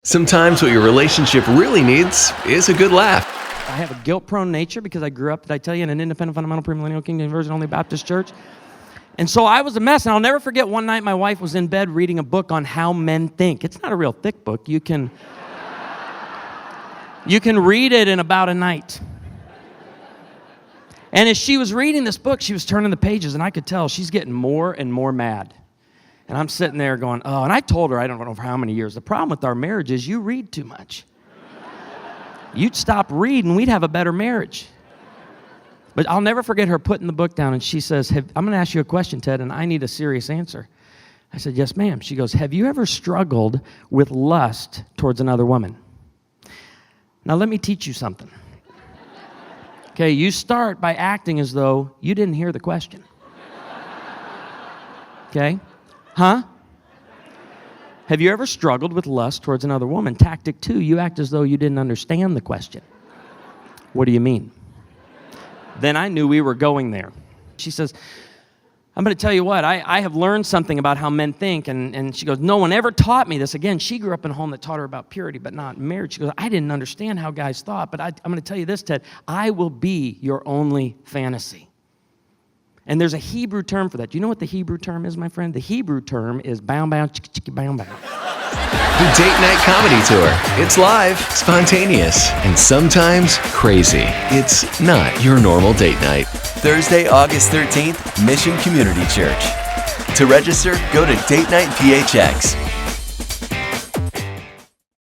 Sometimes what your relationship really needs is a good laugh. I have a guilt-prone nature because I grew up, did I tell you, in an independent, fundamental, premillennial, Kingdom Conversion only Baptist church. And so I was a mess, and I'll never forget one night my wife was in bed reading a book on how men think. It's not a real thick book. You can read it in about a night. And as she was reading this book, she was turning the pages, and I could tell she's getting more and more mad. And I'm sitting there going, oh, and I told her, I don't know for how many years, the problem with our marriage is you read too much. You'd stop reading, we'd have a better marriage. But I'll never forget her putting the book down, and she says, I'm going to ask you a question, Ted, and I need a serious answer. I said, yes, ma'am. She goes, have you ever struggled with lust towards another woman? Now, let me teach you something. Okay, you start by acting as though you didn't hear the question. Okay? Huh? Have you ever struggled with lust towards another woman? Tactic 2, you act as though you didn't understand the question. What do you mean? Then I knew we were going there. She says, I'm going to tell you what, I have learned something about how men think. And she goes, no one ever taught me this. Again, she grew up in a home that taught her about purity, but not marriage. She goes, I didn't understand how guys thought, but I'm going to tell you this, Ted. I will be your only fantasy. And there's a Hebrew term for that. Do you know what the Hebrew term is, my friend? The Hebrew term is bow, chicka, chicka, bow. The Date Night Comedy Tour. It's live, spontaneous, and sometimes crazy. It's not your normal date night. Thursday, August 13th, Mission Community Church. To register, go to Date Night PHX.